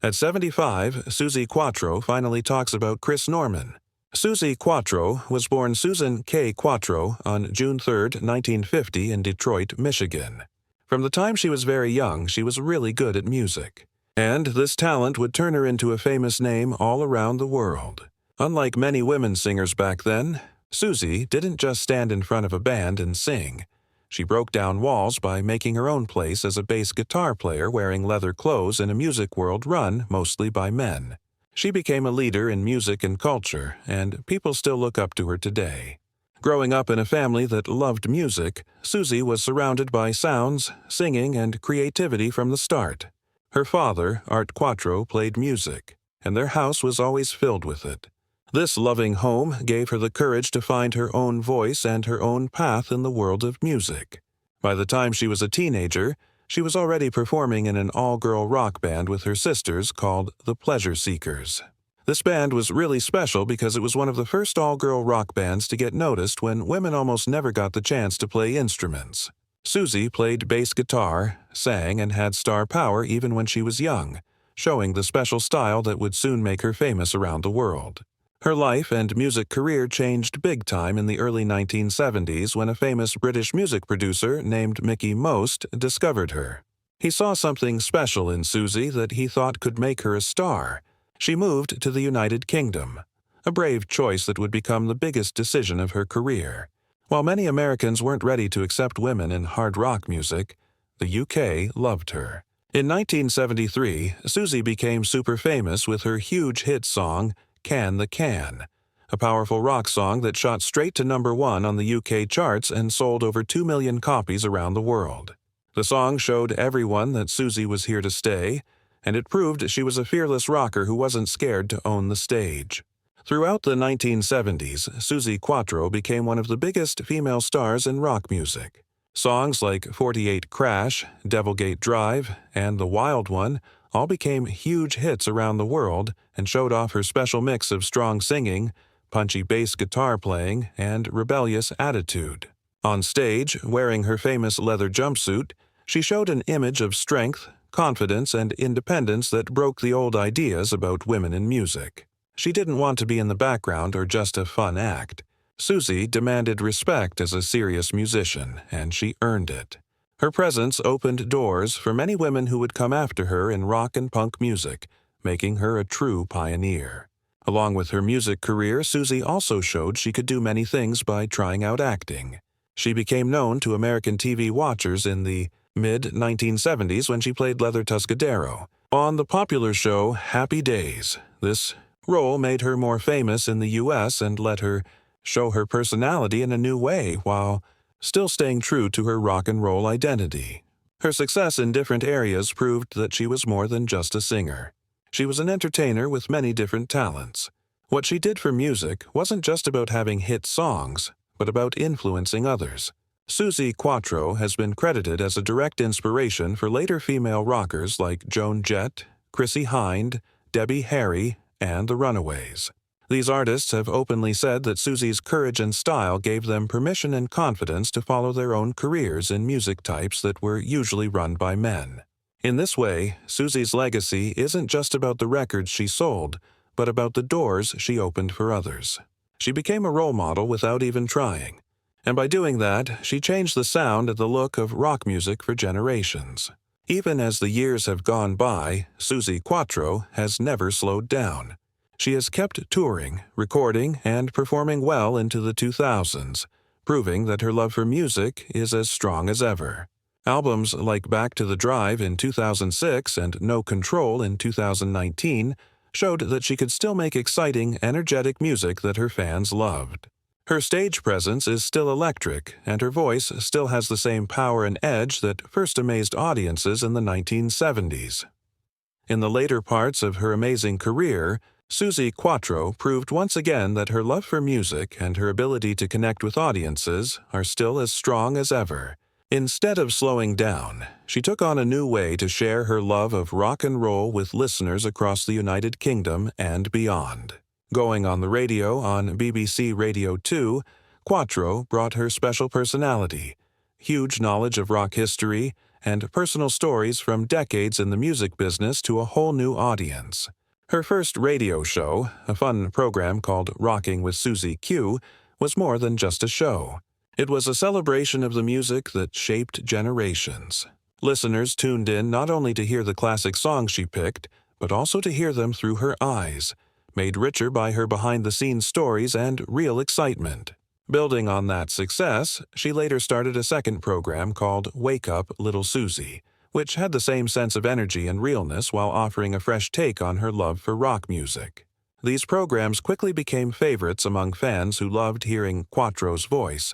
At 75, Suzi Quatro finally talks about Chris Norman. Suzi Quatro was born Susan K. Quatro on June 3, 1950 in Detroit, Michigan. From the time she was very young, she was really good at music. And this talent would turn her into a famous name all around the world. Unlike many women singers back then, Suzi didn't just stand in front of a band and sing. She broke down walls by making her own place as a bass guitar player wearing leather clothes in a music world run mostly by men. She became a leader in music and culture, and people still look up to her today. Growing up in a family that loved music, Suzi was surrounded by sounds, singing, and creativity from the start. Her father, Art Quatro, played music, and their house was always filled with it. This loving home gave her the courage to find her own voice and her own path in the world of music. By the time she was a teenager, she was already performing in an all-girl rock band with her sisters called the Pleasure Seekers. This band was really special because it was one of the first all-girl rock bands to get noticed when women almost never got the chance to play instruments. Suzi played bass guitar, sang, and had star power even when she was young, showing the special style that would soon make her famous around the world. Her life and music career changed big time in the early 1970s when a famous British music producer named Mickey Most discovered her. He saw something special in Suzi that he thought could make her a star. She moved to the United Kingdom, a brave choice that would become the biggest decision of her career. While many Americans weren't ready to accept women in hard rock music, the UK loved her. In 1973, Suzi became super famous with her huge hit song, Can the Can, a powerful rock song that shot straight to #1 on the UK charts and sold over 2 million copies around the world. The song showed everyone that Suzi was here to stay, and it proved she was a fearless rocker who wasn't scared to own the stage. Throughout the 1970s, Suzi Quatro became one of the biggest female stars in rock music. Songs like 48 Crash, Devilgate Drive, and The Wild One all became huge hits around the world and showed off her special mix of strong singing, punchy bass guitar playing, and rebellious attitude. On stage, wearing her famous leather jumpsuit, she showed an image of strength, confidence, and independence that broke the old ideas about women in music. She didn't want to be in the background or just a fun act. Suzi demanded respect as a serious musician, and she earned it. Her presence opened doors for many women who would come after her in rock and punk music, making her a true pioneer. Along with her music career, Suzi also showed she could do many things by trying out acting. She became known to American TV watchers in the mid-1970s when she played Leather Tuscadero on the popular show Happy Days. This role made her more famous in the U.S. and let her show her personality in a new way while still staying true to her rock and roll identity. Her success in different areas proved that she was more than just a singer. She was an entertainer with many different talents. What she did for music wasn't just about having hit songs, but about influencing others. Suzi Quatro has been credited as a direct inspiration for later female rockers like Joan Jett, Chrissie Hynde, Debbie Harry, and the Runaways. These artists have openly said that Suzi's courage and style gave them permission and confidence to follow their own careers in music types that were usually run by men. In this way, Suzi's legacy isn't just about the records she sold, but about the doors she opened for others. She became a role model without even trying, and by doing that, she changed the sound and the look of rock music for generations. Even as the years have gone by, Suzi Quatro has never slowed down. She has kept touring, recording, and performing well into the 2000s, proving that her love for music is as strong as ever. Albums like Back to the Drive in 2006 and No Control in 2019 showed that she could still make exciting, energetic music that her fans loved. Her stage presence is still electric, and her voice still has the same power and edge that first amazed audiences in the 1970s. In the later parts of her amazing career, Suzi Quatro proved once again that her love for music and her ability to connect with audiences are still as strong as ever. Instead of slowing down, she took on a new way to share her love of rock and roll with listeners across the United Kingdom and beyond. Going on the radio on BBC Radio 2, Quatro brought her special personality, huge knowledge of rock history, and personal stories from decades in the music business to a whole new audience. Her first radio show, a fun program called Rocking with Suzi Q, was more than just a show. It was a celebration of the music that shaped generations. Listeners tuned in not only to hear the classic songs she picked, but also to hear them through her eyes, made richer by her behind-the-scenes stories and real excitement. Building on that success, she later started a second program called Wake Up, Little Suzi, which had the same sense of energy and realness while offering a fresh take on her love for rock music. These programs quickly became favorites among fans who loved hearing Quatro's voice,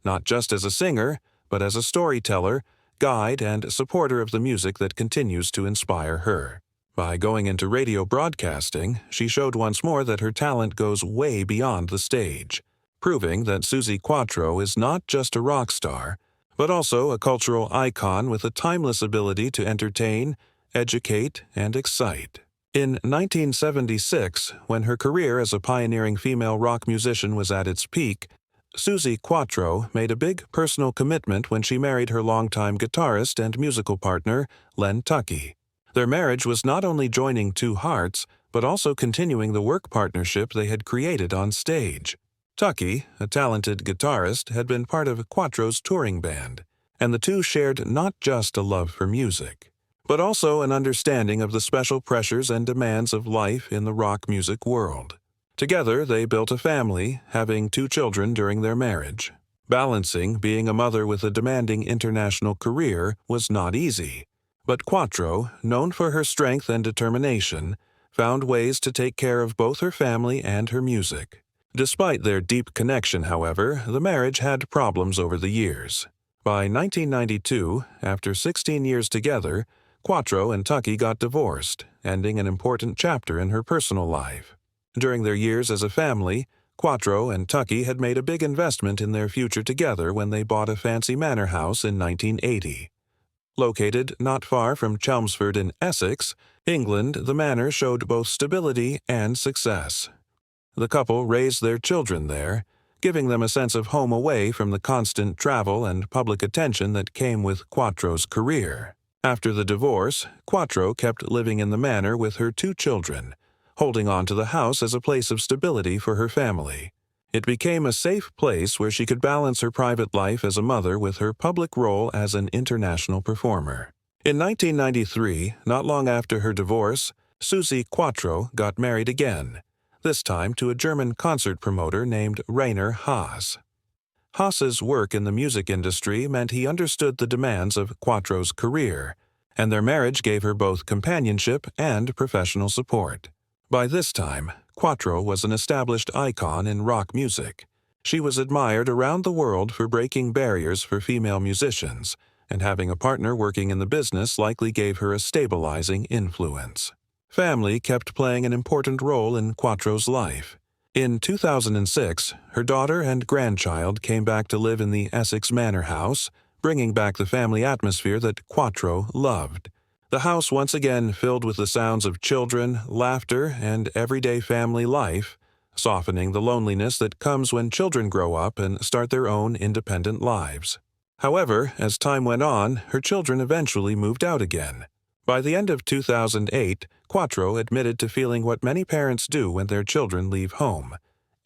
not just as a singer, but as a storyteller, guide, and supporter of the music that continues to inspire her. By going into radio broadcasting, she showed once more that her talent goes way beyond the stage, proving that Suzi Quatro is not just a rock star, but also a cultural icon with a timeless ability to entertain, educate, and excite. In 1976, when her career as a pioneering female rock musician was at its peak, Suzi Quatro made a big personal commitment when she married her longtime guitarist and musical partner, Len Tuckey. Their marriage was not only joining two hearts, but also continuing the work partnership they had created on stage. Tuckey, a talented guitarist, had been part of Quatro's touring band, and the two shared not just a love for music, but also an understanding of the special pressures and demands of life in the rock music world. Together, they built a family, having 2 children during their marriage. Balancing being a mother with a demanding international career was not easy, but Quatro, known for her strength and determination, found ways to take care of both her family and her music. Despite their deep connection, however, the marriage had problems over the years. By 1992, after 16 years together, Quatro and Tuckey got divorced, ending an important chapter in her personal life. During their years as a family, Quatro and Tuckey had made a big investment in their future together when they bought a fancy manor house in 1980. Located not far from Chelmsford in Essex, England, the manor showed both stability and success. The couple raised their children there, giving them a sense of home away from the constant travel and public attention that came with Quatro's career. After the divorce, Quatro kept living in the manor with her 2 children, holding on to the house as a place of stability for her family. It became a safe place where she could balance her private life as a mother with her public role as an international performer. In 1993, not long after her divorce, Suzi Quatro got married again, this time to a German concert promoter named Rainer Haas. Haas's work in the music industry meant he understood the demands of Quatro's career, and their marriage gave her both companionship and professional support. By this time, Quatro was an established icon in rock music. She was admired around the world for breaking barriers for female musicians, and having a partner working in the business likely gave her a stabilizing influence. Family kept playing an important role in Quatro's life. In 2006, her daughter and grandchild came back to live in the Essex Manor House, bringing back the family atmosphere that Quatro loved. The house once again filled with the sounds of children, laughter, and everyday family life, softening the loneliness that comes when children grow up and start their own independent lives. However, as time went on, her children eventually moved out again. By the end of 2008, Quatro admitted to feeling what many parents do when their children leave home: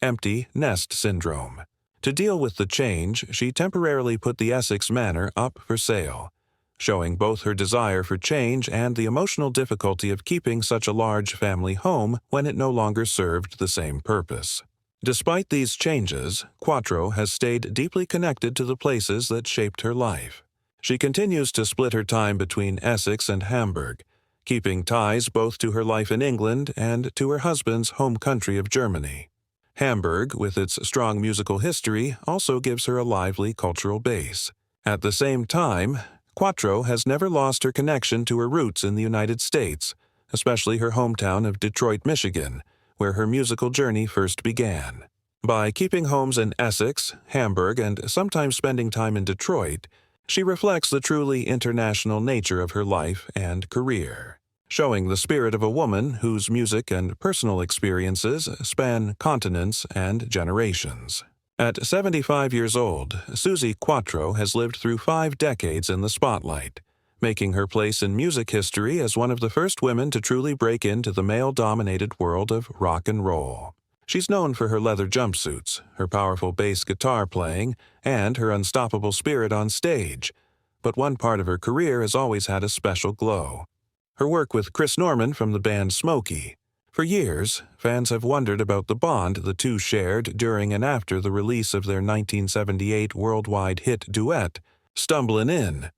empty nest syndrome. To deal with the change, she temporarily put the Essex Manor up for sale, showing both her desire for change and the emotional difficulty of keeping such a large family home when it no longer served the same purpose. Despite these changes, Quatro has stayed deeply connected to the places that shaped her life. She continues to split her time between Essex and Hamburg, keeping ties both to her life in England and to her husband's home country of Germany. Hamburg, with its strong musical history, also gives her a lively cultural base. At the same time, Quatro has never lost her connection to her roots in the United States, especially her hometown of Detroit, Michigan, where her musical journey first began. By keeping homes in Essex, Hamburg, and sometimes spending time in Detroit, she reflects the truly international nature of her life and career, showing the spirit of a woman whose music and personal experiences span continents and generations. At 75 years old, Suzi Quatro has lived through 5 decades in the spotlight, making her place in music history as one of the first women to truly break into the male-dominated world of rock and roll. She's known for her leather jumpsuits, her powerful bass guitar playing, and her unstoppable spirit on stage. But one part of her career has always had a special glow: her work with Chris Norman from the band Smokey. For years, fans have wondered about the bond the two shared during and after the release of their 1978 worldwide hit duet, Stumblin'in.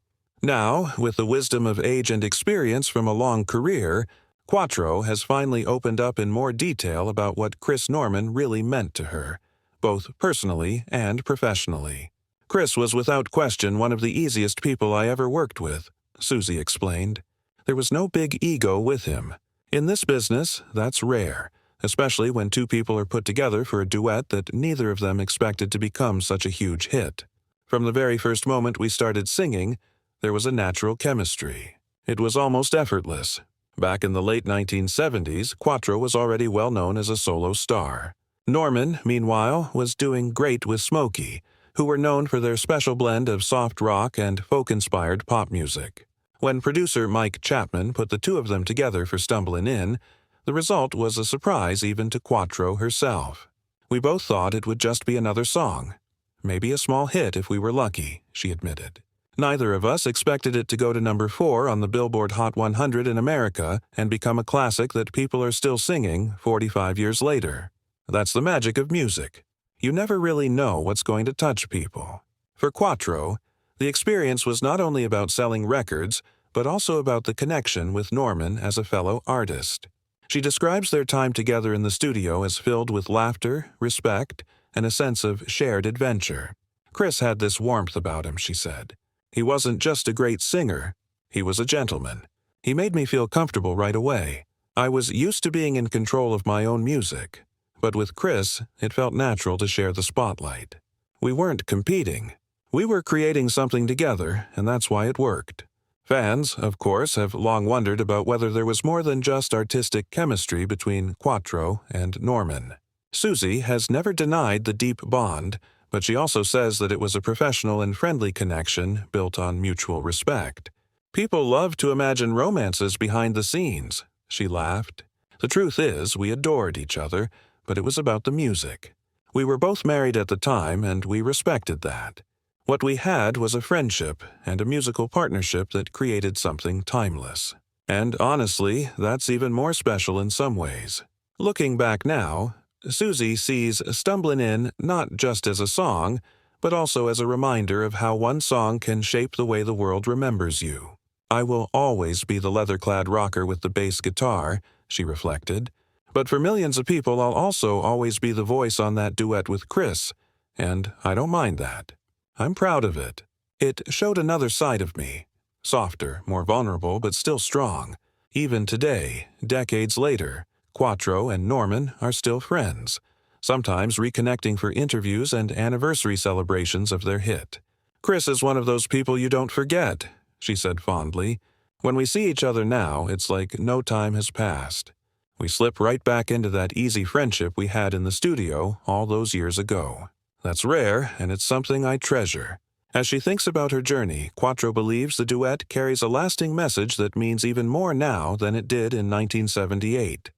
Now, with the wisdom of age and experience from a long career, Quatro has finally opened up in more detail about what Chris Norman really meant to her, both personally and professionally. "Chris was without question one of the easiest people I ever worked with," Suzi explained. "There was no big ego with him. In this business, that's rare, especially when two people are put together for a duet that neither of them expected to become such a huge hit. From the very first moment we started singing, there was a natural chemistry. It was almost effortless." Back in the late 1970s, Quatro was already well known as a solo star. Norman, meanwhile, was doing great with Smokey, who were known for their special blend of soft rock and folk-inspired pop music. When producer Mike Chapman put the two of them together for Stumblin'in, the result was a surprise even to Quatro herself. "We both thought it would just be another song. Maybe a small hit if we were lucky," she admitted. "Neither of us expected it to go to number 4 on the Billboard Hot 100 in America and become a classic that people are still singing 45 years later. That's the magic of music. You never really know what's going to touch people." For Quatro, the experience was not only about selling records, but also about the connection with Norman as a fellow artist. She describes their time together in the studio as filled with laughter, respect, and a sense of shared adventure. "Chris had this warmth about him," she said. "He wasn't just a great singer, he was a gentleman. He made me feel comfortable right away. I was used to being in control of my own music, but with Chris, it felt natural to share the spotlight. We weren't competing. We were creating something together, and that's why it worked." Fans, of course, have long wondered about whether there was more than just artistic chemistry between Quatro and Norman. Suzi has never denied the deep bond, but she also says that it was a professional and friendly connection built on mutual respect. "People love to imagine romances behind the scenes," she laughed. "The truth is, we adored each other, but it was about the music. We were both married at the time, and we respected that. What we had was a friendship and a musical partnership that created something timeless. And honestly, that's even more special in some ways." Looking back now, Suzi sees Stumblin'in not just as a song, but also as a reminder of how one song can shape the way the world remembers you. "I will always be the leather-clad rocker with the bass guitar," she reflected. "But for millions of people, I'll also always be the voice on that duet with Chris, and I don't mind that. I'm proud of it. It showed another side of me. Softer, more vulnerable, but still strong. Even today, decades later, Quatro and Norman are still friends, sometimes reconnecting for interviews and anniversary celebrations of their hit. Chris is one of those people you don't forget," she said fondly. "When we see each other now, it's like no time has passed. We slip right back into that easy friendship we had in the studio all those years ago. That's rare, and it's something I treasure." As she thinks about her journey, Quatro believes the duet carries a lasting message that means even more now than it did in 1978.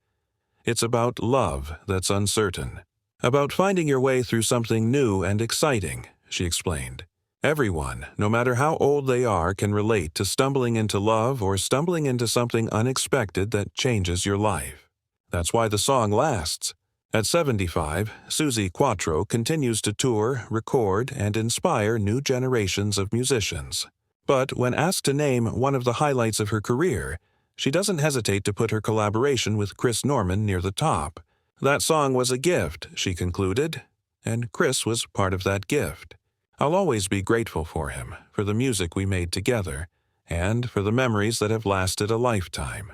It's about love that's uncertain. About finding your way through something new and exciting, she explained. Everyone, no matter how old they are, can relate to stumbling into love or stumbling into something unexpected that changes your life. That's why the song lasts. At 75, Suzi Quatro continues to tour, record, and inspire new generations of musicians. But when asked to name one of the highlights of her career, she doesn't hesitate to put her collaboration with Chris Norman near the top. "That song was a gift," she concluded, and Chris was part of that gift. "I'll always be grateful for him, for the music we made together, and for the memories that have lasted a lifetime."